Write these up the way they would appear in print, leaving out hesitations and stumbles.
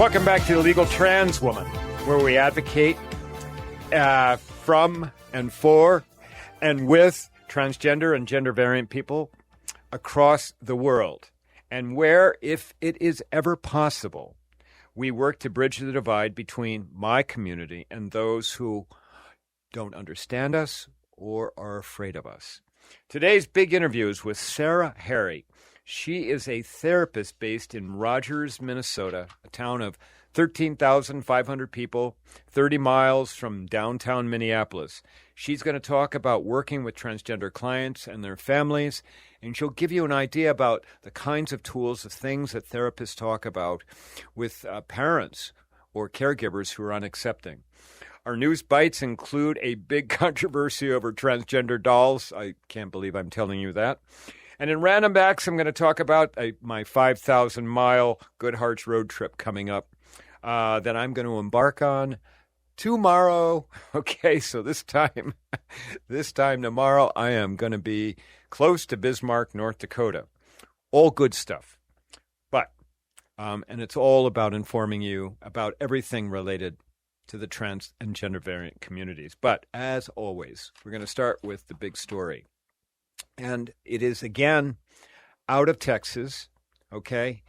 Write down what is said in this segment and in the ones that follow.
Welcome back to The Legal Trans Woman, where we advocate from and for and with transgender and gender variant people across the world, and where, if it is ever possible, we work to bridge the divide between my community and those who don't understand us or are afraid of us. Today's big interview is with Sarah Harry. She is a therapist based in Rogers, Minnesota, a town of 13,500 people, 30 miles from downtown Minneapolis. She's going to talk about working with transgender clients and their families, and she'll give you an idea about the kinds of tools, the things that therapists talk about with parents or caregivers who are unaccepting. Our news bites include a big controversy over transgender dolls. I can't believe I'm telling you that. And in Random Acts, I'm going to talk about my 5,000-mile Good Hearts road trip coming up that I'm going to embark on tomorrow. Okay, so this time tomorrow, I am going to be close to Bismarck, North Dakota. All good stuff. But, and it's all about informing you about everything related to the trans and gender variant communities. But as always, we're going to start with the big story. And it is, again, out of Texas, okay?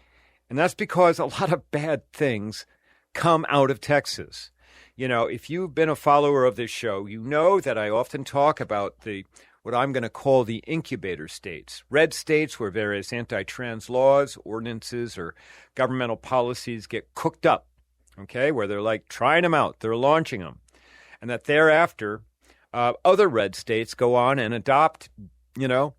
And that's because a lot of bad things come out of Texas. You know, if you've been a follower of this show, you know that I often talk about what I'm going to call the incubator states, red states where various anti-trans laws, ordinances, or governmental policies get cooked up, okay, where they're like trying them out, they're launching them, and that thereafter other red states go on and adopt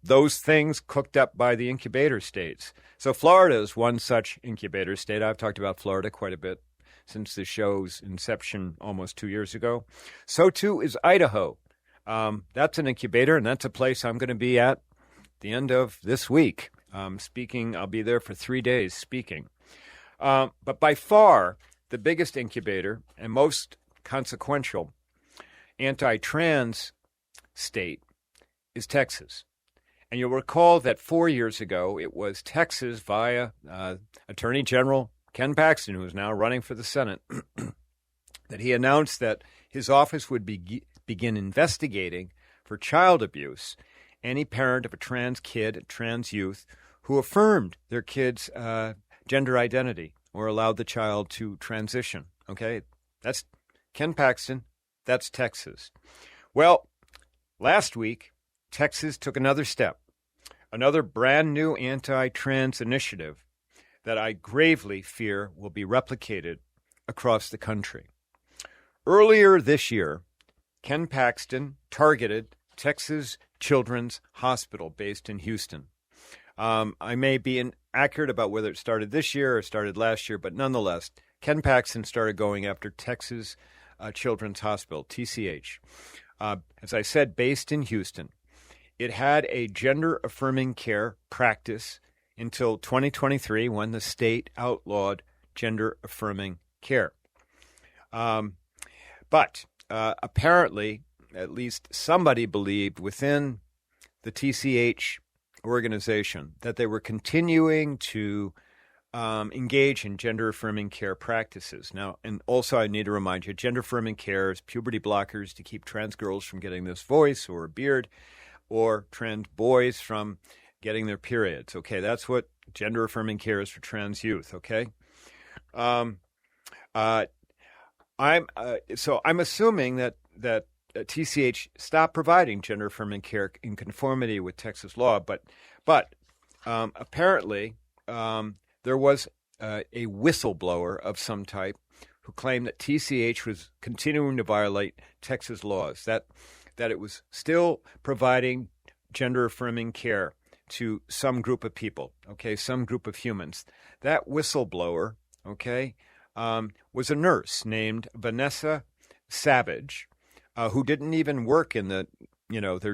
those things cooked up by the incubator states. So Florida is one such incubator state. I've talked about Florida quite a bit since the show's inception almost 2 years ago. So too is Idaho. That's an incubator, and that's a place I'm going to be at the end of this week. Speaking, I'll be there for 3 days speaking. But by far, the biggest incubator and most consequential anti-trans state is Texas. And you'll recall that 4 years ago, it was Texas via Attorney General Ken Paxton, who is now running for the Senate, that he announced that his office would begin investigating for child abuse any parent of a trans kid, a trans youth, who affirmed their kid's gender identity or allowed the child to transition. Okay, that's Ken Paxton. That's Texas. Well, last week, Texas took another step, another brand new anti-trans initiative that I gravely fear will be replicated across the country. Earlier this year, Ken Paxton targeted Texas Children's Hospital based in Houston. I may be inaccurate about whether it started this year or started last year, but nonetheless, Ken Paxton started going after Texas Children's Hospital, TCH. As I said, based in Houston. It had a gender-affirming care practice until 2023 when the state outlawed gender-affirming care. But apparently, at least somebody believed within the TCH organization that they were continuing to engage in gender-affirming care practices. Now, and also I need to remind you, gender-affirming care is puberty blockers to keep trans girls from getting this voice or a beard, or trans boys from getting their periods. Okay, that's what gender-affirming care is for trans youth, okay? I'm assuming that TCH stopped providing gender-affirming care in conformity with Texas law, but apparently there was a whistleblower of some type who claimed that TCH was continuing to violate Texas laws, that it was still providing gender-affirming care to some group of people, okay, some group of humans. That whistleblower, okay, was a nurse named Vanessa Savage, who didn't even work in their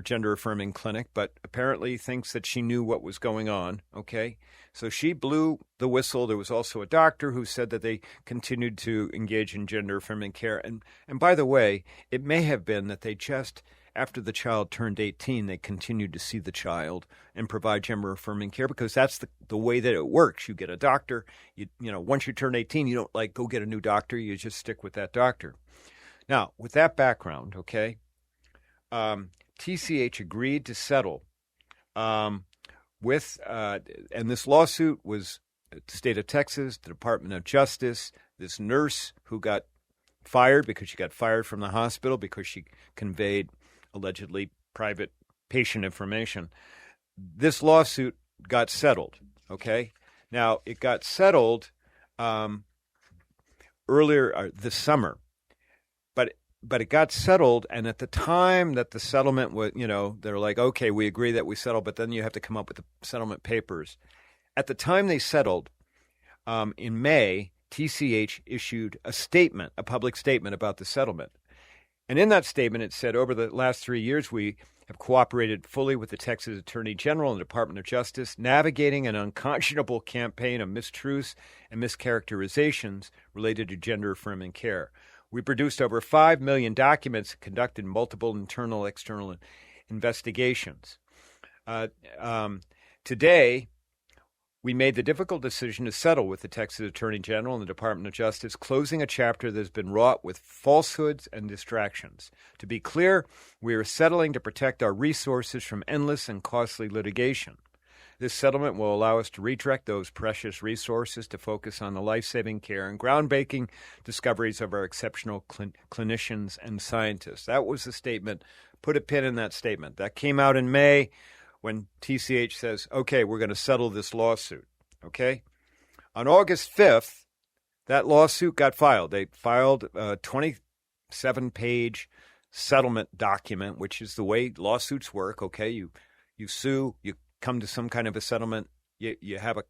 gender-affirming clinic, but apparently thinks that she knew what was going on, okay? So she blew the whistle. There was also a doctor who said that they continued to engage in gender-affirming care. And by the way, it may have been that they just after the child turned 18, they continued to see the child and provide gender-affirming care because that's the way that it works. You get a doctor. Once you turn 18, you don't go get a new doctor. You just stick with that doctor. Now, with that background, okay, TCH agreed to settle with, and this lawsuit was the state of Texas, the Department of Justice, this nurse who got fired because she got fired from the hospital because she conveyed allegedly private patient information. This lawsuit got settled, okay? Now, it got settled earlier this summer, but it got settled, and at the time that the settlement was, they're like, okay, we agree that we settled, but then you have to come up with the settlement papers. At the time they settled, in May, TCH issued a public statement about the settlement. And in that statement, it said, over the last 3 years, we have cooperated fully with the Texas Attorney General and the Department of Justice, navigating an unconscionable campaign of mistruths and mischaracterizations related to gender-affirming care. We produced over 5 million documents, conducted multiple internal, external investigations. Today, we made the difficult decision to settle with the Texas Attorney General and the Department of Justice, closing a chapter that has been wrought with falsehoods and distractions. To be clear, we are settling to protect our resources from endless and costly litigation. This settlement will allow us to redirect those precious resources to focus on the life-saving care and groundbreaking discoveries of our exceptional clinicians and scientists. That was the statement. Put a pin in that statement. That came out in May when TCH says, okay, we're going to settle this lawsuit, okay? On August 5th, that lawsuit got filed. They filed a 27-page settlement document, which is the way lawsuits work, okay? You sue, you come to some kind of a settlement, you have a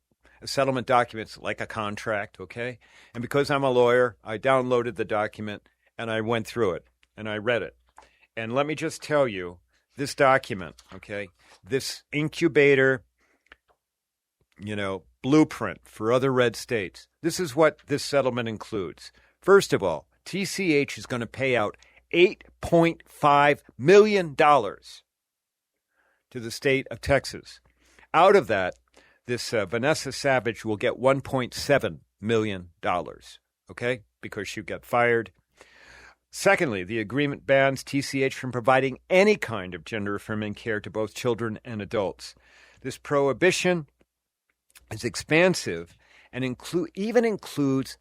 settlement document like a contract, okay? And because I'm a lawyer, I downloaded the document and I went through it and I read it. And let me just tell you, this document, okay, this incubator, blueprint for other red states, this is what this settlement includes. First of all, TCH is going to pay out $8.5 million to the state of Texas. Out of that, this Vanessa Savage will get $1.7 million, okay, because she got fired. Secondly, the agreement bans TCH from providing any kind of gender-affirming care to both children and adults. This prohibition is expansive and even includes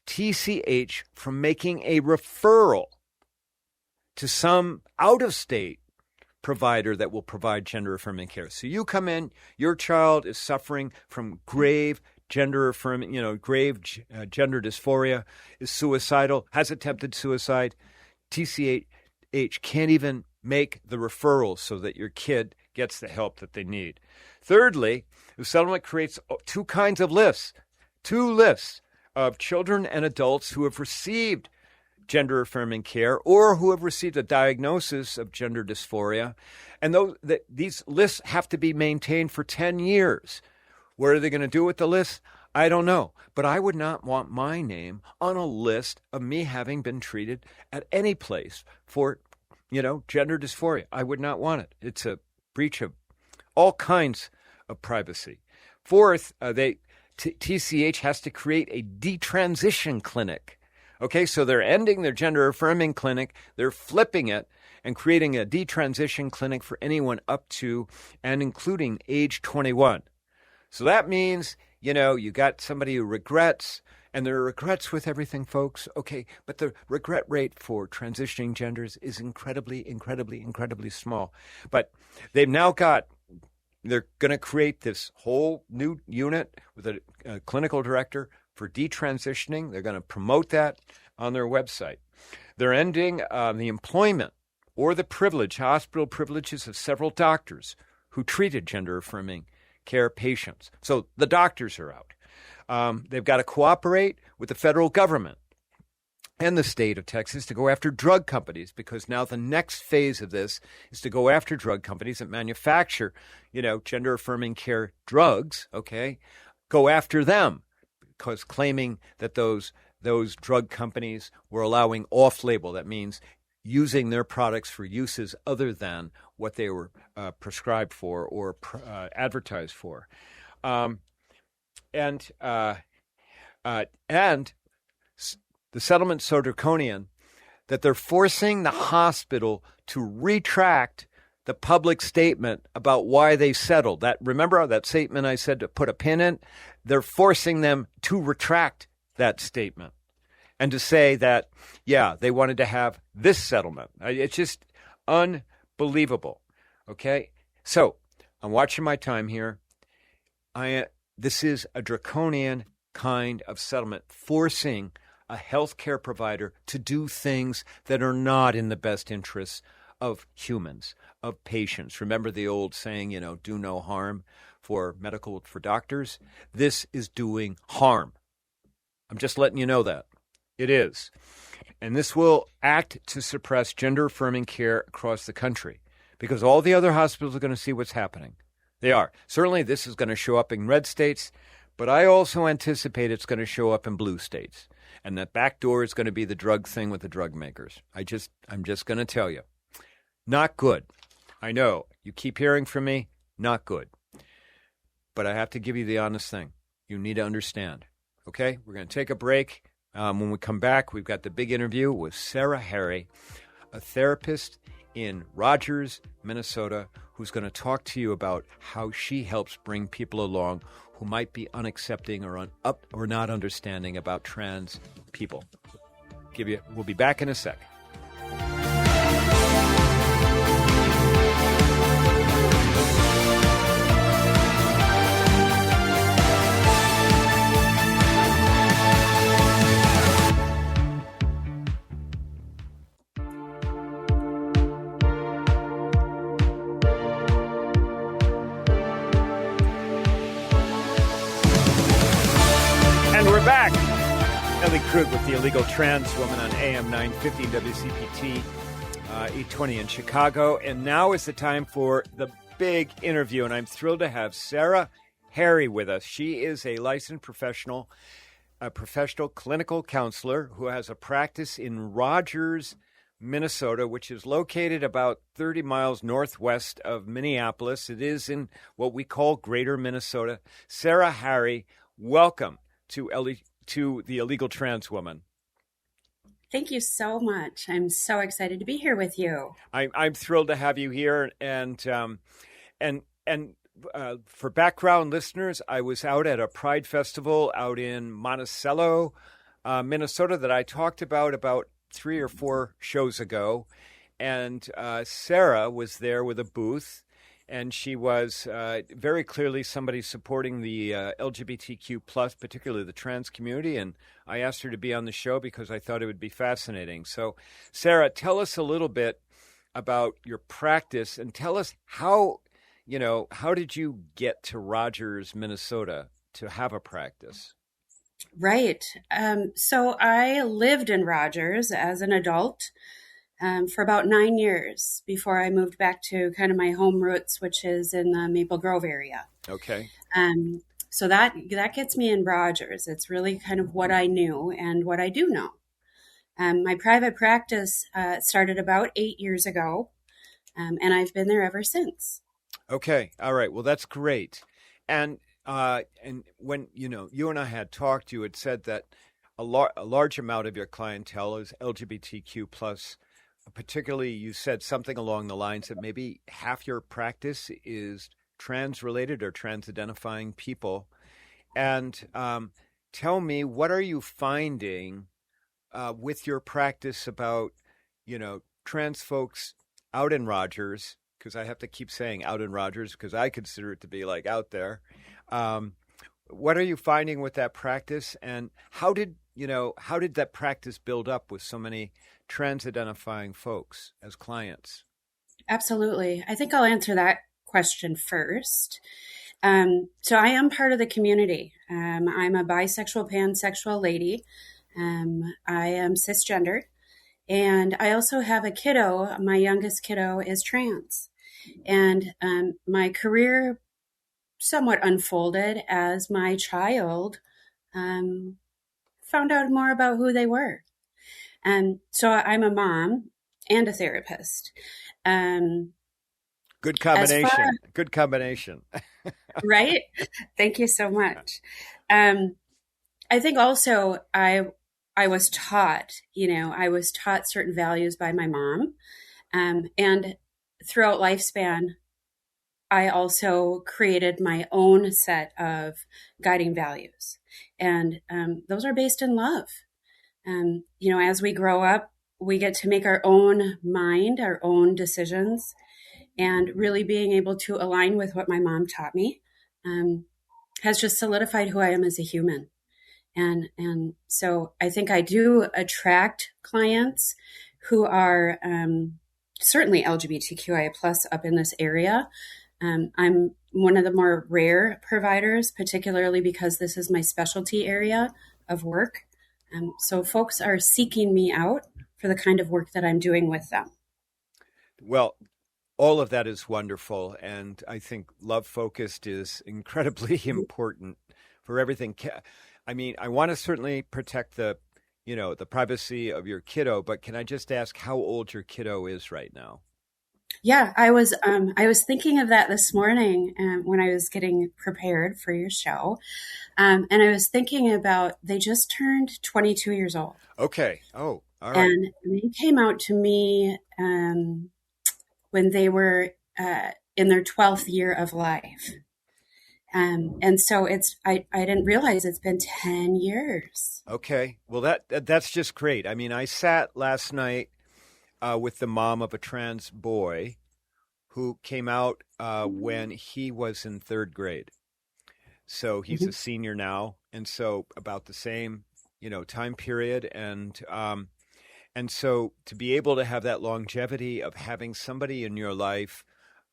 TCH from making a referral to some out-of-state provider that will provide gender-affirming care. So you come in, your child is suffering from grave gender-affirming, grave gender dysphoria, is suicidal, has attempted suicide. TCH can't even make the referrals so that your kid gets the help that they need. Thirdly, the settlement creates two lists of children and adults who have received gender-affirming care or who have received a diagnosis of gender dysphoria. And these lists have to be maintained for 10 years. What are they going to do with the list? I don't know. But I would not want my name on a list of me having been treated at any place for, gender dysphoria. I would not want it. It's a breach of all kinds of privacy. Fourth, TCH has to create a detransition clinic. Okay, so they're ending their gender-affirming clinic. They're flipping it and creating a detransition clinic for anyone up to and including age 21. So that means, you got somebody who regrets, and there are regrets with everything, folks. Okay, but the regret rate for transitioning genders is incredibly, incredibly, incredibly small. But they're going to create this whole new unit with a clinical director for detransitioning. They're going to promote that on their website. They're ending the employment or the hospital privileges of several doctors who treated gender-affirming care patients. So the doctors are out. They've got to cooperate with the federal government and the state of Texas to go after drug companies, because now the next phase of this is to go after drug companies that manufacture, gender-affirming care drugs, okay? Go after them, because claiming that those drug companies were allowing off-label. That means using their products for uses other than what they were prescribed for or advertised for. And the settlement's so draconian that they're forcing the hospital to retract the public statement about why they settled. Remember that statement I said to put a pin in? They're forcing them to retract that statement and to say that, yeah, they wanted to have this settlement. It's just unbelievable. Okay? So I'm watching my time here. This is a draconian kind of settlement, forcing a healthcare provider to do things that are not in the best interests of humans, of patients. Remember the old saying, do no harm for doctors? This is doing harm. I'm just letting you know that. It is. And this will act to suppress gender-affirming care across the country because all the other hospitals are going to see what's happening. They are. Certainly this is going to show up in red states, but I also anticipate it's going to show up in blue states. And that back door is going to be the drug thing with the drug makers. I'm just going to tell you. Not good. I know. You keep hearing from me. Not good. But I have to give you the honest thing. You need to understand. Okay? We're going to take a break. When we come back, we've got the big interview with Sarah Harry, a therapist in Rogers, Minnesota, who's going to talk to you about how she helps bring people along who might be unaccepting or not understanding about trans people. We'll be back in a sec. Back. Ellie Krug with the illegal trans woman on AM 950 WCPT 820 in Chicago. And now is the time for the big interview. And I'm thrilled to have Sarah Harry with us. She is a licensed professional clinical counselor who has a practice in Rogers, Minnesota, which is located about 30 miles northwest of Minneapolis. It is in what we call Greater Minnesota. Sarah Harry, welcome to the illegal trans woman. Thank you so much. I'm so excited to be here with you. I'm thrilled to have you here. And for background listeners, I was out at a Pride Festival out in Monticello, Minnesota, that I talked about 3 or 4 shows ago. And Sarah was there with a booth. And she was very clearly somebody supporting the LGBTQ plus, particularly the trans community. And I asked her to be on the show because I thought it would be fascinating. So, Sarah, tell us a little bit about your practice and tell us how did you get to Rogers, Minnesota to have a practice? Right. So I lived in Rogers as an adult for about 9 years before I moved back to kind of my home roots, which is in the Maple Grove area. Okay. So that gets me in Rogers. It's really kind of what I knew and what I do know. My private practice started about 8 years ago, and I've been there ever since. Okay. All right. Well, that's great. And when you and I had talked, you had said that a large amount of your clientele is LGBTQ plus. Particularly, you said something along the lines that maybe half your practice is trans-related or trans-identifying people. And tell me, what are you finding with your practice about, trans folks out in Rogers? Because I have to keep saying out in Rogers because I consider it to be like out there. What are you finding with that practice, and how did that practice build up with so many trans-identifying folks as clients? Absolutely. I think I'll answer that question first. So I am part of the community. I'm a bisexual, pansexual lady. I am cisgender. And I also have a kiddo. My youngest kiddo is trans. And my career somewhat unfolded as my child found out more about who they were. And so I'm a mom. and a therapist. Um, Good as far combination. Good combination. right, thank you so much. Um, I think also I was taught, I was taught certain values by my mom, and throughout lifespan, I also created my own set of guiding values, and those are based in love. As we grow up, we get to make our own mind, our own decisions, and really being able to align with what my mom taught me um, has just solidified who I am as a human. And so I think I do attract clients who are certainly LGBTQIA plus up in this area. I'm one of the more rare providers, particularly because this is my specialty area of work. So folks are seeking me out for the kind of work that I'm doing with them. Well, all of that is wonderful. And I think love focused is incredibly important for everything. I mean, I want to certainly protect the privacy of your kiddo, but can I just ask how old your kiddo is right now? Yeah, I was thinking of that this morning when I was getting prepared for your show, and I was thinking about they just turned 22 years old, Okay. Oh, all right. and they came out to me when they were in their 12th year of life, and so I didn't realize it's been 10 years. Okay. Well, that's just great. I mean, I sat last night with the mom of a trans boy who came out when he was in third grade. So he's a Mhm. senior now, and so about the same, time period, and so to be able to have that longevity of having somebody in your life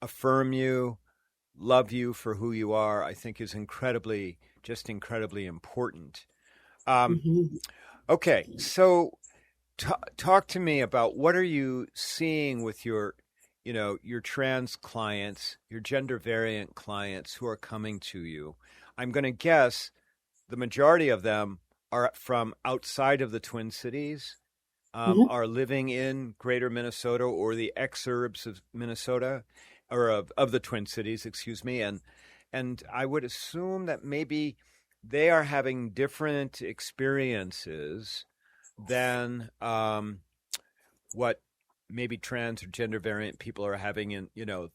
affirm you, love you for who you are, I think is just incredibly important. Um, Mhm. okay, so talk to me about what are you seeing with your trans clients, your gender variant clients who are coming to you. I'm going to guess the majority of them are from outside of the Twin Cities, Mhm. are living in greater Minnesota or the exurbs of Minnesota, or of the Twin Cities, excuse me. And I would assume that maybe they are having different experiences than what maybe trans or gender variant people are having in, the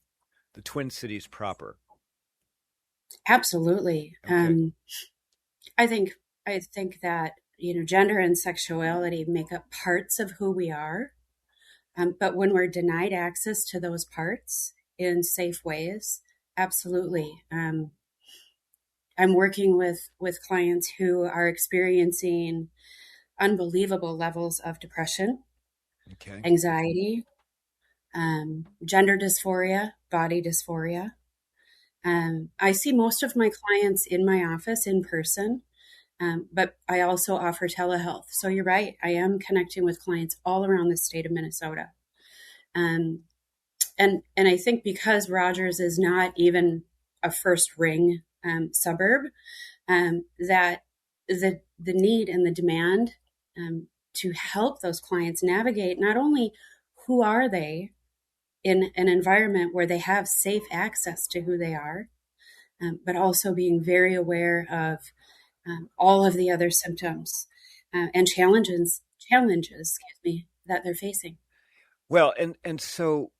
Twin Cities proper. Absolutely. Okay. I think that gender and sexuality make up parts of who we are, but when we're denied access to those parts in safe ways, absolutely. I'm working with clients who are experiencing unbelievable levels of depression, Okay. anxiety, gender dysphoria, body dysphoria. I see most of my clients in my office in person, but I also offer telehealth. So you're right. I am connecting with clients all around the state of Minnesota. Um, and I think because Rogers is not even a first ring suburb, that the need and the demand to help those clients navigate not only who are they in an environment where they have safe access to who they are, but also being very aware of all of the other symptoms and challenges, excuse me, that they're facing. Well, and so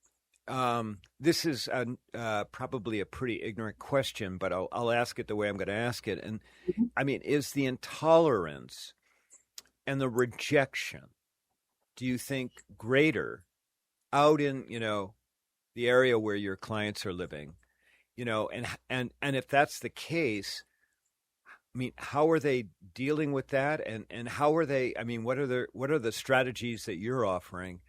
this is probably a pretty ignorant question, but I'll ask it the way I'm going to ask it. And Mhm. I mean, is the intolerance and the rejection, do you think, greater out in the area where your clients are living? And if that's the case, I mean, how are they dealing with that? And how are they? I mean, what are the strategies that you're offering?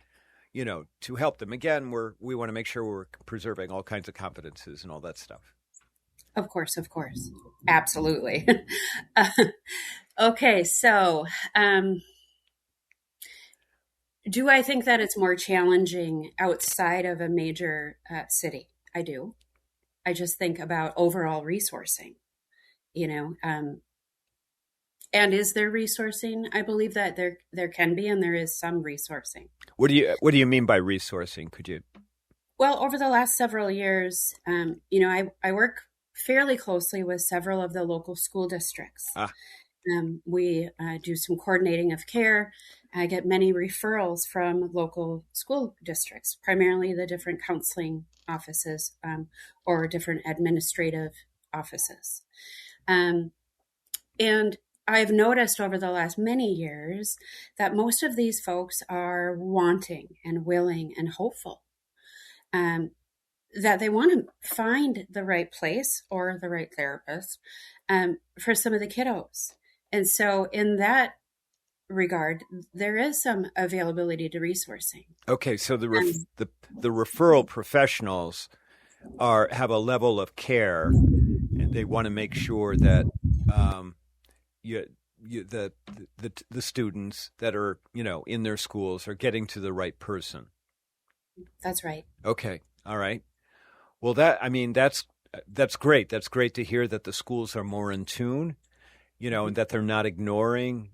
To help them. Again, we want to make sure we're preserving all kinds of confidences and all that stuff. Of course, absolutely. Uh, okay, so do I think that it's more challenging outside of a major city? I do. I just think about overall resourcing. You know, And is there resourcing? I believe that there can be, and there is some resourcing. What do you mean by resourcing? Could you? Well, over the last several years, I work fairly closely with several of the local school districts. We do some coordinating of care. I get many referrals from local school districts, primarily the different counseling offices or different administrative offices. And I've noticed over the last many years that most of these folks are wanting and willing and hopeful, that they want to find the right place or the right therapist for some of the kiddos. And so in that regard, there is some availability to resourcing. Okay, so the referral professionals have a level of care, and they want to make sure that the students that are in their schools are getting to the right person. That's right. Okay, all right. Well, that's great. That's great to hear that the schools are more in tune, and that they're not ignoring,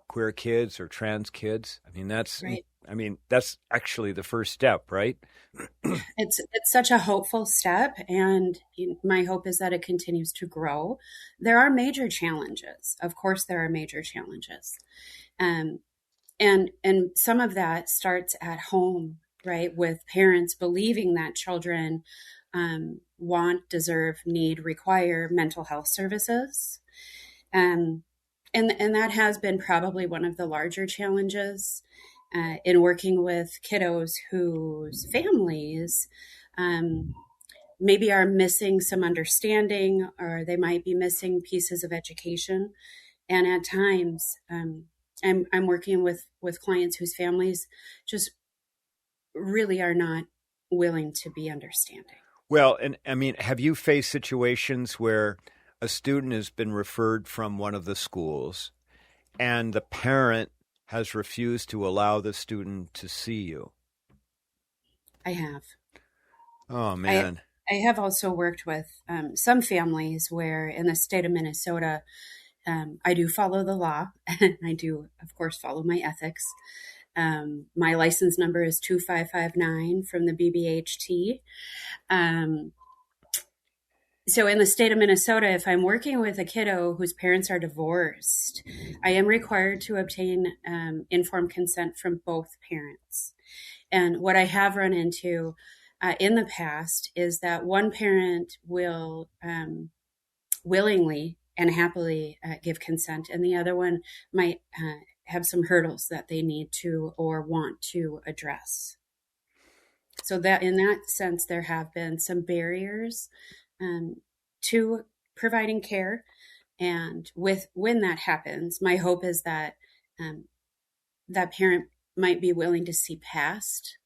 queer kids or trans kids. That's right. That's actually the first step, right? It's such a hopeful step, and my hope is that it continues to grow. There are major challenges. Of course, there are major challenges. And some of that starts at home, right? With parents believing that children want, deserve, need, require mental health services. And that has been probably one of the larger challenges in working with kiddos whose families maybe are missing some understanding, or they might be missing pieces of education. And at times, I'm working with clients whose families just really are not willing to be understanding. Well, and have you faced situations where a student has been referred from one of the schools and the parent has refused to allow the student to see you? I have. Oh, man. I have also worked with some families where in the state of Minnesota, I do follow the law. I do, of course, follow my ethics. My license number is 2559 from the BBHT. So in the state of Minnesota, if I'm working with a kiddo whose parents are divorced, I am required to obtain informed consent from both parents. And what I have run into in the past is that one parent will willingly and happily give consent, and the other one might have some hurdles that they need to or want to address. So that in that sense, there have been some barriers to providing care. And when that happens, my hope is that that parent might be willing to see past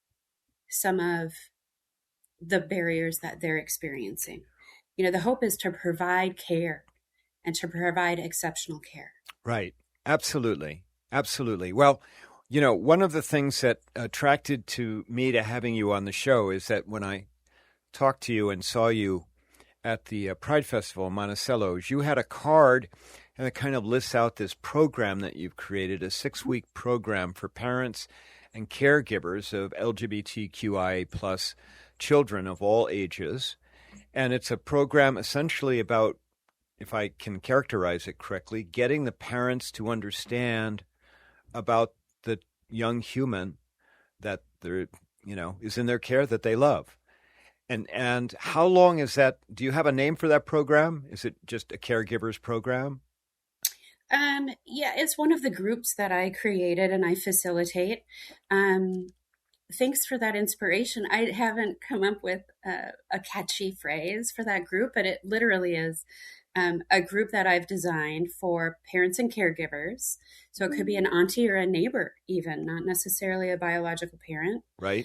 some of the barriers that they're experiencing. The hope is to provide care and to provide exceptional care. Right. Absolutely. Absolutely. Well, one of the things that attracted to me to having you on the show is that when I talked to you and saw you at the Pride Festival in Monticello's, you had a card and it kind of lists out this program that you've created, a 6-week program for parents and caregivers of LGBTQIA plus children of all ages. And it's a program essentially about, if I can characterize it correctly, getting the parents to understand about the young human that they're, is in their care, that they love. And how long is that? Do you have a name for that program? Is it just a caregivers program? Yeah, it's one of the groups that I created and I facilitate. Thanks for that inspiration. I haven't come up with a catchy phrase for that group, but it literally is a group that I've designed for parents and caregivers. So it could be an auntie or a neighbor even, not necessarily a biological parent. Right.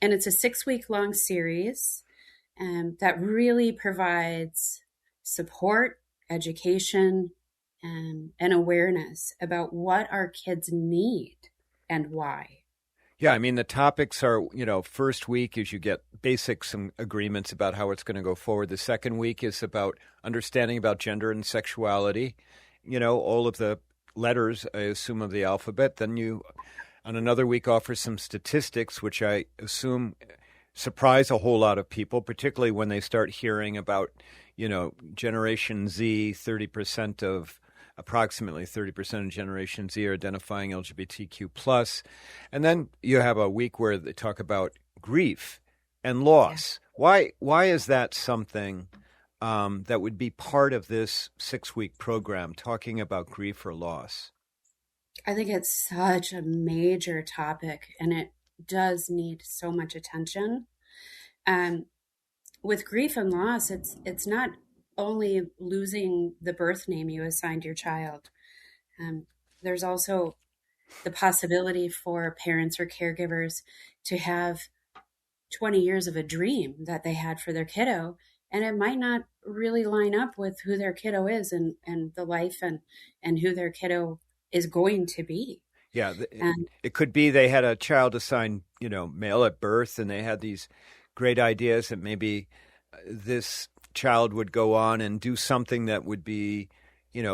And it's a 6-week long series that really provides support, education, and awareness about what our kids need and why. Yeah, the topics are, first week is you get some agreements about how it's going to go forward. The second week is about understanding about gender and sexuality all of the letters, I assume, of the alphabet. Then you, on another week, offer some statistics, which I assume surprise a whole lot of people, particularly when they start hearing about, Generation Z, approximately 30% of Generation Z are identifying LGBTQ plus. And then you have a week where they talk about grief and loss. Yeah. Why is that something that would be part of this 6-week program, talking about grief or loss? I think it's such a major topic, and it does need so much attention. With grief and loss, it's not only losing the birth name you assigned your child. There's also the possibility for parents or caregivers to have 20 years of a dream that they had for their kiddo, and it might not really line up with who their kiddo is and the life and who their kiddo is going to be. Yeah, it could be they had a child assigned, male at birth, and they had these great ideas that maybe this child would go on and do something that would be,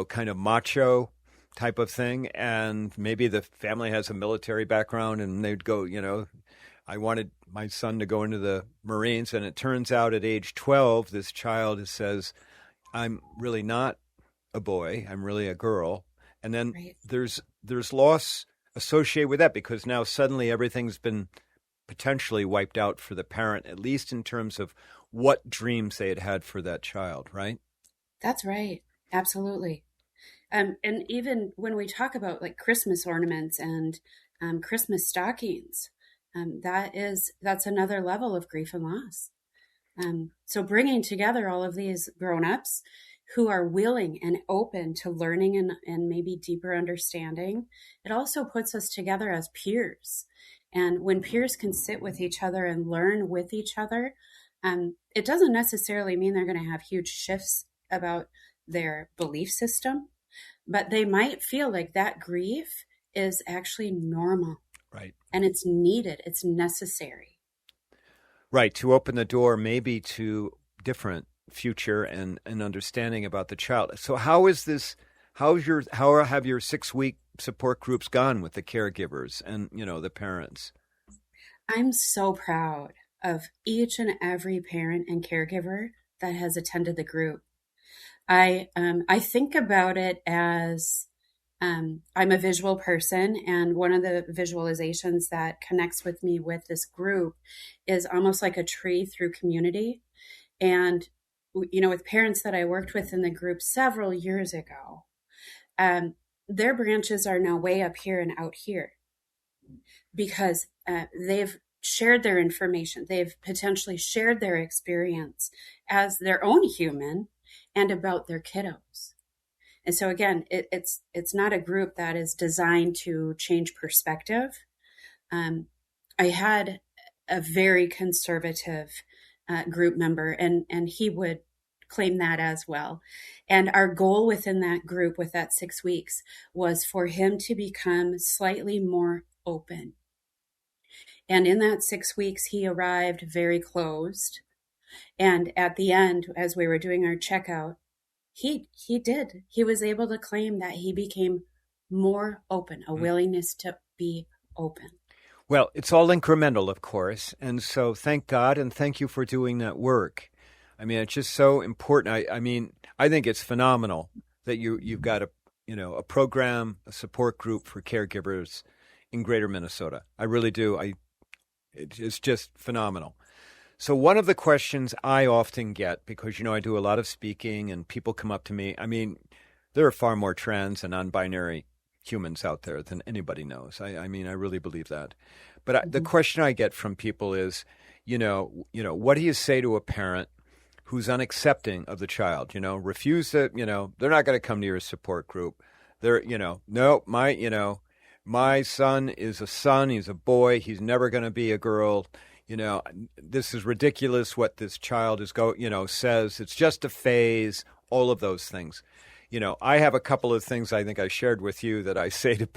kind of macho type of thing. And maybe the family has a military background and they'd go, I wanted my son to go into the Marines. And it turns out at age 12, this child says, I'm really not a boy. I'm really a girl. And then Right. there's loss associated with that, because now suddenly everything's been potentially wiped out for the parent, at least in terms of what dreams they had for that child, right? That's right. Absolutely. And even when we talk about like Christmas ornaments and Christmas stockings, that's another level of grief and loss. So bringing together all of these grown-ups who are willing and open to learning and maybe deeper understanding, it also puts us together as peers. And when peers can sit with each other and learn with each other, it doesn't necessarily mean they're going to have huge shifts about their belief system, but they might feel like that grief is actually normal. Right. And it's needed. It's necessary. Right. To open the door maybe to different future and understanding about the child. So how have your 6-week support groups gone with the caregivers and, the parents? I'm so proud of each and every parent and caregiver that has attended the group. I think about it as I'm a visual person, and one of the visualizations that connects with me with this group is almost like a tree through community. And, with parents that I worked with in the group several years ago, their branches are now way up here and out here because they've shared their information. They've potentially shared their experience as their own human and about their kiddos. And so again, it's not a group that is designed to change perspective. I had a very conservative group member, and he would claim that as well. And our goal within that group with that 6 weeks was for him to become slightly more open. And in that 6 weeks, he arrived very closed. And at the end, as we were doing our checkout, he did. He was able to claim that he became more open, a willingness to be open. Well, it's all incremental, of course. And so thank God and thank you for doing that work. I mean, it's just so important. I think it's phenomenal that you've got a program, a support group for caregivers in Greater Minnesota. I really do. It's just phenomenal. So one of the questions I often get, because, I do a lot of speaking and people come up to me. I mean, there are far more trans and non-binary humans out there than anybody knows. I mean, I really believe that. But the question I get from people is, what do you say to a parent who's unaccepting of the child? Refuse to, they're not going to come to your support group. They're, no, my son is a son. He's a boy. He's never going to be a girl. This is ridiculous what this child is says. It's just a phase, all of those things. I have a couple of things I think I shared with you that I say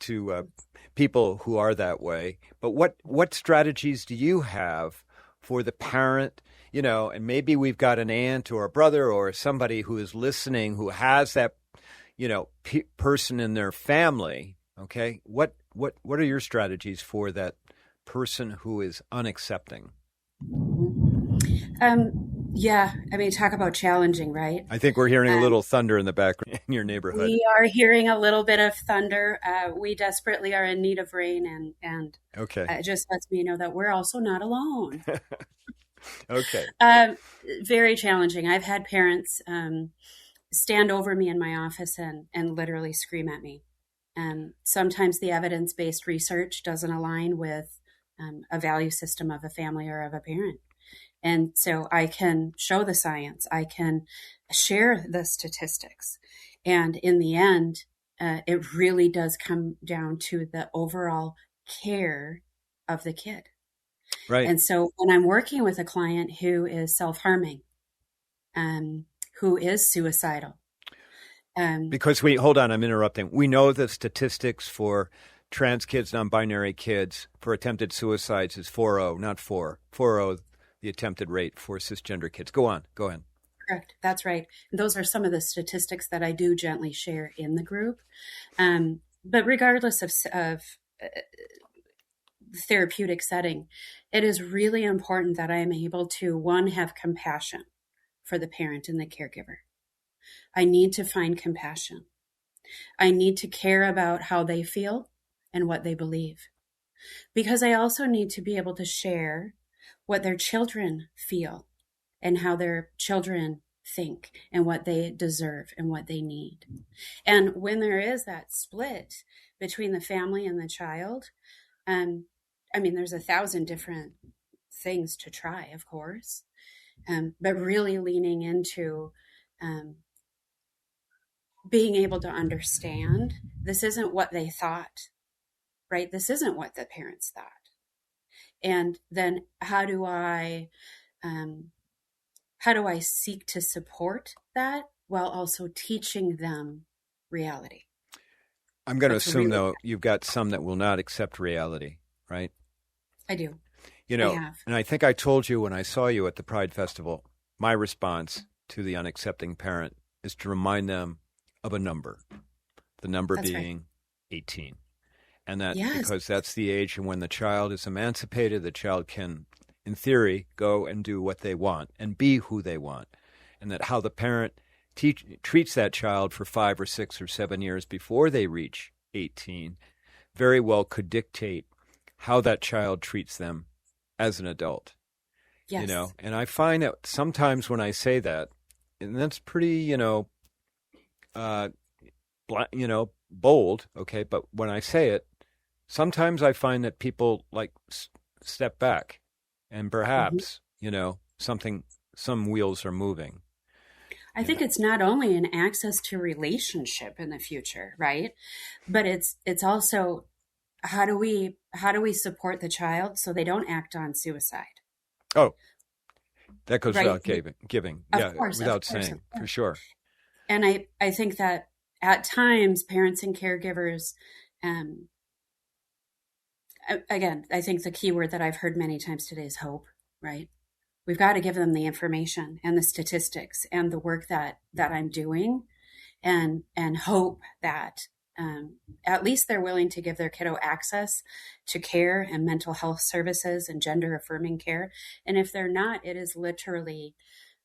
to people who are that way. But what strategies do you have for the parent, and maybe we've got an aunt or a brother or somebody who is listening who has that, person in their family, okay, what are your strategies for that person who is unaccepting? Yeah, I mean, talk about challenging, right? I think we're hearing a little thunder in the background in your neighborhood. We are hearing a little bit of thunder. We desperately are in need of rain, and okay, it just lets me know that we're also not alone. Okay. Very challenging. I've had parents stand over me in my office and literally scream at me. Sometimes the evidence-based research doesn't align with a value system of a family or of a parent. And so I can show the science, I can share the statistics. And in the end, it really does come down to the overall care of the kid. Right. And so when I'm working with a client who is self-harming, who is suicidal. Because hold on, I'm interrupting. We know the statistics for trans kids, non-binary kids for attempted suicides is 4.0, not 4. 4.0, the attempted rate for cisgender kids. Go on. Go ahead. Correct. That's right. Those are some of the statistics that I do gently share in the group. But regardless of therapeutic setting, it is really important that I am able to, one, have compassion for the parent and the caregiver. I need to find compassion. I need to care about how they feel and what they believe. Because I also need to be able to share what their children feel and how their children think and what they deserve and what they need. And when there is that split between the family and the child, I mean, there's 1,000 different things to try, of course, but really leaning into being able to understand this isn't what they thought, right? This isn't what the parents thought. And then how do I seek to support that while also teaching them reality? I'm going to assume, though, you've got some that will not accept reality, right? I do. And I think I told you when I saw you at the Pride Festival, my response to the unaccepting parent is to remind them of a number, the number That's being right. 18. And that Yes. because that's the age and when the child is emancipated, the child can, in theory, go and do what they want and be who they want. And that how the parent treats that child for 5 or 6 or 7 years before they reach 18 very well could dictate how that child treats them as an adult. Yes. And I find that sometimes when I say that, and that's pretty, bold, okay, but when I say it, sometimes I find that people step back and perhaps, some wheels are moving. I think it's not only an access to relationship in the future, right? But it's also how do we support the child so they don't act on suicide? Oh, that goes Right. without giving. Of course, without saying, for sure. And I think that at times parents and caregivers, again, I think the key word that I've heard many times today is hope, right? We've got to give them the information and the statistics and the work that I'm doing and hope that at least they're willing to give their kiddo access to care and mental health services and gender-affirming care. And if they're not, it is literally,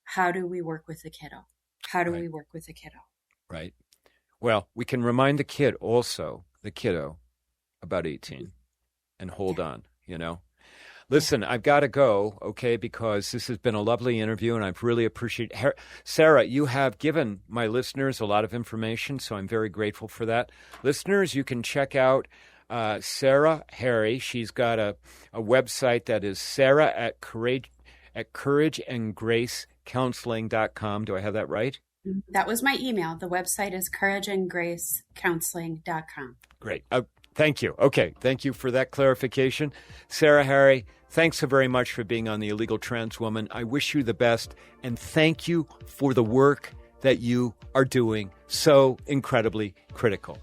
how do we work with the kiddo? How do we work with the kiddo? Right. Well, we can remind the kiddo, about 18 and hold on, Listen, I've got to go, okay, because this has been a lovely interview, and I've really appreciated Sarah, you have given my listeners a lot of information, so I'm very grateful for that. Listeners, you can check out Sarah Harry. She's got a website that is Sarah at courageandgracecounseling.com. Do I have that right? That was my email. The website is courageandgracecounseling.com. Great. Thank you. Okay. Thank you for that clarification. Sarah Harry, thanks so very much for being on The Illegal Trans Woman. I wish you the best, and thank you for the work that you are doing, so incredibly critical.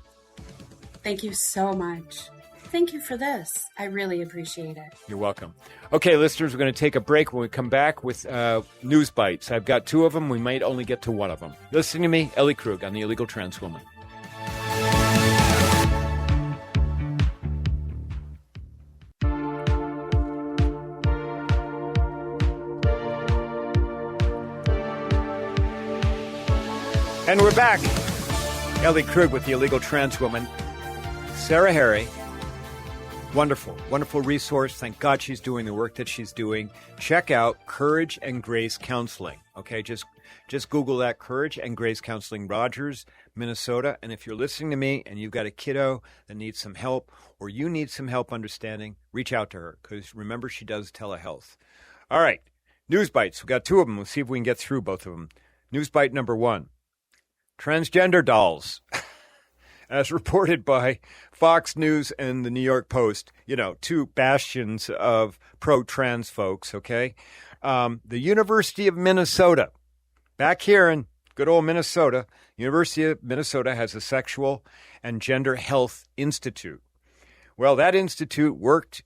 Thank you so much. Thank you for this. I really appreciate it. You're welcome. Okay, listeners, we're going to take a break. When we come back with News Bites, I've got 2 of them. We might only get to one of them. Listen to me, Ellie Krug, on The Illegal Trans Woman. And we're back. Ellie Krug with the illegal trans woman. Sarah Harry. Wonderful, wonderful resource. Thank God she's doing the work that she's doing. Check out Courage and Grace Counseling. Okay, just Google that, Courage and Grace Counseling, Rogers, Minnesota. And if you're listening to me and you've got a kiddo that needs some help or you need some help understanding, reach out to her because remember, she does telehealth. All right, news bites. We've got 2 of them. We'll see if we can get through both of them. News bite number 1. Transgender dolls. As reported by Fox News and the New York Post, 2 bastions of pro-trans folks, okay? The University of Minnesota, back here in good old Minnesota, University of Minnesota has a Sexual and Gender Health Institute. Well, that institute worked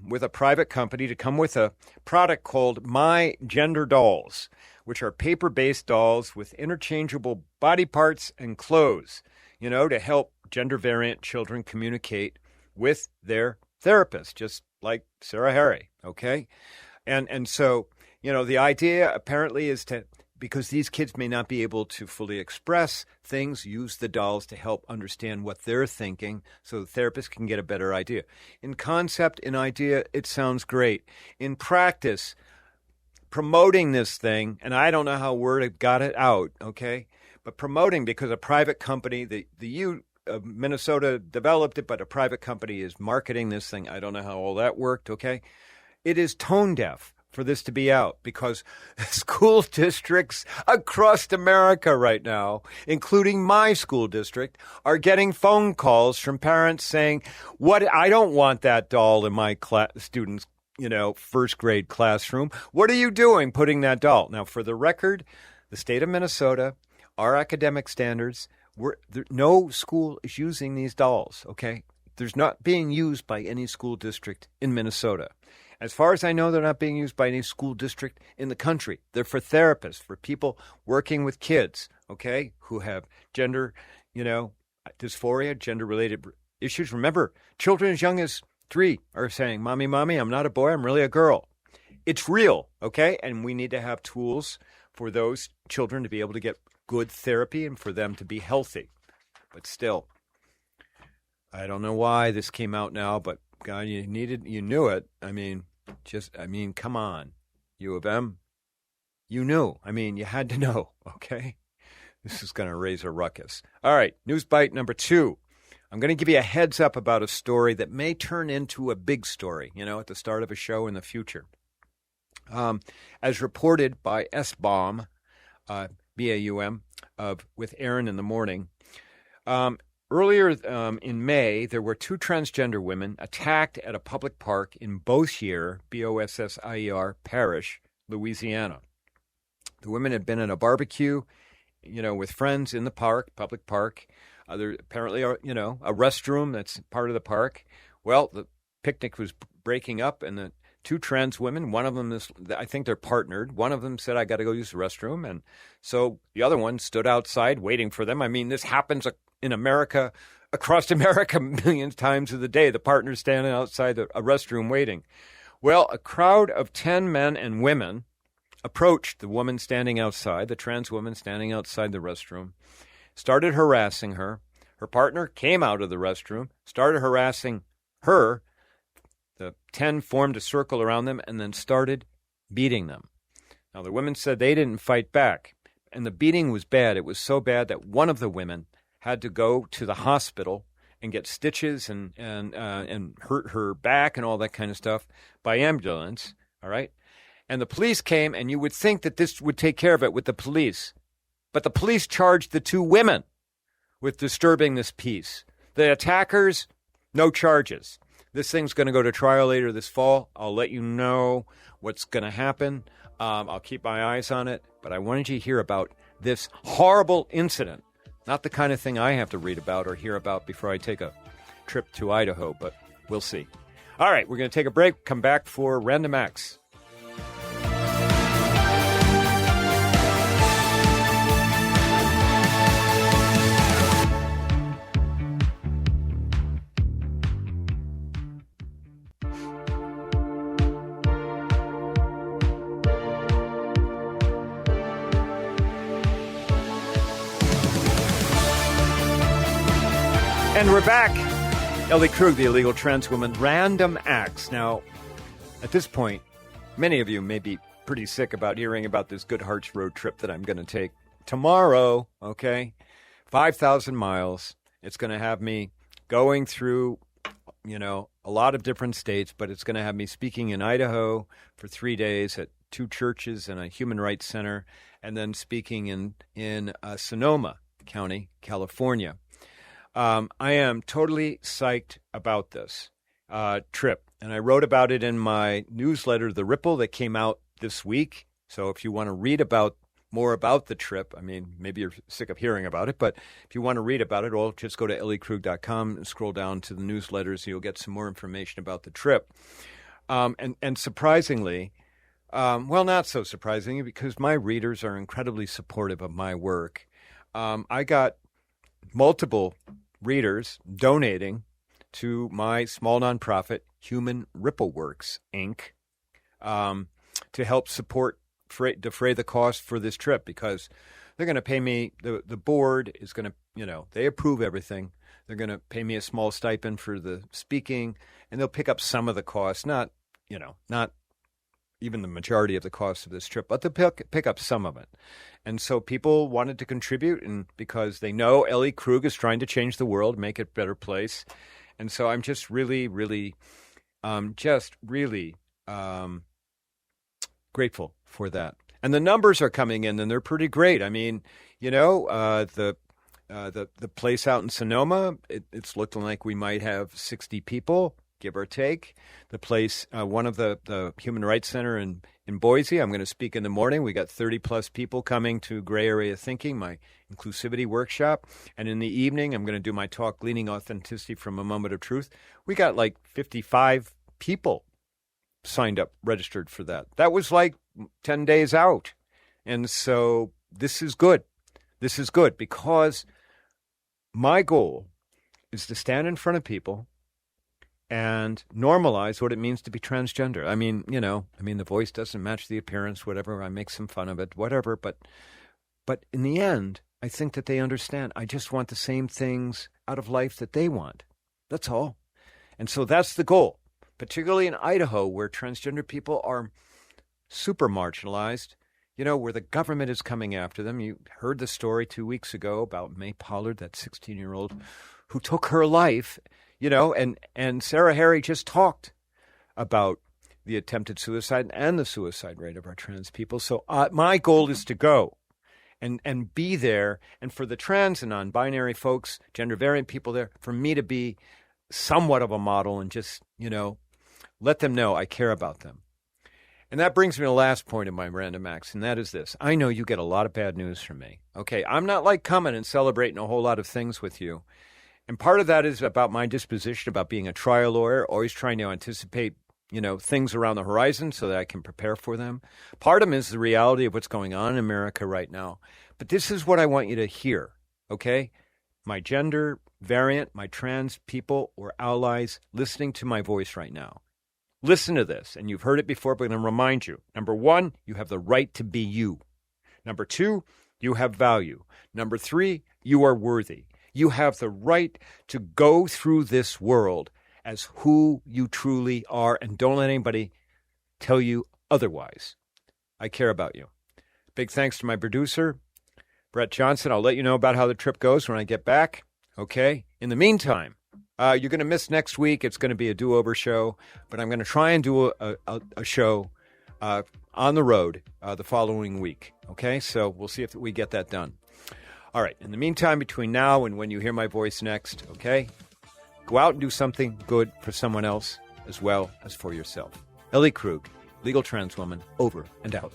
with a private company to come with a product called My Gender Dolls, which are paper-based dolls with interchangeable body parts and clothes, to help gender variant children communicate with their therapist, just like Sarah Harry, okay? And so, the idea apparently is to, because these kids may not be able to fully express things, use the dolls to help understand what they're thinking so the therapist can get a better idea. In concept, in idea, it sounds great. In practice, promoting this thing, and I don't know how word got it out, okay? But promoting, because a private company, the U of Minnesota developed it, but a private company is marketing this thing. I don't know how all that worked, okay? It is tone deaf for this to be out because school districts across America right now, including my school district, are getting phone calls from parents saying, I don't want that doll in my students' first grade classroom. What are you doing putting that doll? Now, for the record, the state of Minnesota, our academic standards, no school is using these dolls, okay? There's not being used by any school district in Minnesota. As far as I know, they're not being used by any school district in the country. They're for therapists, for people working with kids, okay, who have gender, dysphoria, gender-related issues. Remember, children as young as 3 are saying, Mommy, I'm not a boy, I'm really a girl. It's real, okay? And we need to have tools for those children to be able to get good therapy and for them to be healthy. But still, I don't know why this came out now, but God, you knew it. Come on, U of M. You knew. You had to know, okay? This is going to raise a ruckus. All right, news bite number 2. I'm going to give you a heads up about a story that may turn into a big story, at the start of a show in the future. As reported by S-Baum, B-A-U-M, with Aaron in the Morning. Earlier in May, there were 2 transgender women attacked at a public park in Bossier, B-O-S-S-I-E-R, Parish, Louisiana. The women had been in a barbecue, with friends in the park, public park. There apparently are, a restroom that's part of the park. Well, the picnic was breaking up, and the 2 trans women, one of them is, I think they're partnered. One of them said, I got to go use the restroom. And so the other one stood outside waiting for them. This happens in America, across America, millions of times of the day. The partner's standing outside a restroom waiting. Well, a crowd of 10 men and women approached the woman standing outside, the trans woman standing outside the restroom, started harassing her. Her partner came out of the restroom, started harassing her. The 10 formed a circle around them and then started beating them. Now, the women said they didn't fight back, and the beating was bad. It was so bad that one of the women had to go to the hospital and get stitches and hurt her back and all that kind of stuff by ambulance, all right? And the police came, and you would think that this would take care of it with the police. But the police charged the 2 women with disturbing this peace. The attackers, no charges. This thing's going to go to trial later this fall. I'll let you know what's going to happen. I'll keep my eyes on it. But I wanted you to hear about this horrible incident. Not the kind of thing I have to read about or hear about before I take a trip to Idaho, but we'll see. All right, we're going to take a break, come back for Random Acts. And we're back. Ellie Krug, the illegal trans woman. Random acts. Now, at this point, many of you may be pretty sick about hearing about this Good Hearts road trip that I'm going to take tomorrow, okay? 5,000 miles. It's going to have me going through, a lot of different states, but it's going to have me speaking in Idaho for 3 days at 2 churches and a human rights center, and then speaking in Sonoma County, California. I am totally psyched about this trip, and I wrote about it in my newsletter, The Ripple, that came out this week. So if you want to read more about the trip, I mean, maybe you're sick of hearing about it, but if you want to read about it, well, just go to elliekrug.com and scroll down to the newsletters. You'll get some more information about the trip. And surprisingly, well, not so surprisingly, because my readers are incredibly supportive of my work. I got multiple readers donating to my small nonprofit, Human Ripple Works, Inc., to help defray the cost for this trip, because they're going to pay me, the board is going to, they approve everything. They're going to pay me a small stipend for the speaking, and they'll pick up some of the cost, not even the majority of the cost of this trip, but they'll pick up some of it. And so people wanted to contribute, and because they know Ellie Krug is trying to change the world, make it a better place. And so I'm just really, really, grateful for that. And the numbers are coming in, and they're pretty great. I mean, the place out in Sonoma, it's looking like we might have 60 people, give or take. The place, one of the Human Rights Center in Boise, I'm going to speak in the morning. We got 30-plus people coming to Gray Area Thinking, my inclusivity workshop. And in the evening, I'm going to do my talk, Gleaning Authenticity from a Moment of Truth. We got like 55 people signed up, registered for that. That was like 10 days out. And so this is good. This is good because my goal is to stand in front of people and normalize what it means to be transgender. I mean, the voice doesn't match the appearance, whatever. I make some fun of it, whatever. But in the end, I think that they understand. I just want the same things out of life that they want. That's all. And so that's the goal, particularly in Idaho, where transgender people are super marginalized, where the government is coming after them. You heard the story 2 weeks ago about May Pollard, that 16-year-old who took her life. And Sarah Harry just talked about the attempted suicide and the suicide rate of our trans people. So my goal is to go and be there, and for the trans and non-binary folks, gender variant people there, for me to be somewhat of a model and just, let them know I care about them. And that brings me to the last point of my random acts, and that is this. I know you get a lot of bad news from me. Okay, I'm not like coming and celebrating a whole lot of things with you. And part of that is about my disposition, about being a trial lawyer, always trying to anticipate, things around the horizon so that I can prepare for them. Part of them is the reality of what's going on in America right now. But this is what I want you to hear, okay? My gender variant, my trans people or allies listening to my voice right now. Listen to this, and you've heard it before, but I'm going to remind you. Number 1, you have the right to be you. Number 2, you have value. Number 3, you are worthy. You have the right to go through this world as who you truly are, and don't let anybody tell you otherwise. I care about you. Big thanks to my producer, Brett Johnson. I'll let you know about how the trip goes when I get back. Okay? In the meantime, you're going to miss next week. It's going to be a do-over show, but I'm going to try and do a show on the road the following week. Okay? So we'll see if we get that done. All right. In the meantime, between now and when you hear my voice next, okay, go out and do something good for someone else as well as for yourself. Ellie Krug, legal trans woman, over and out.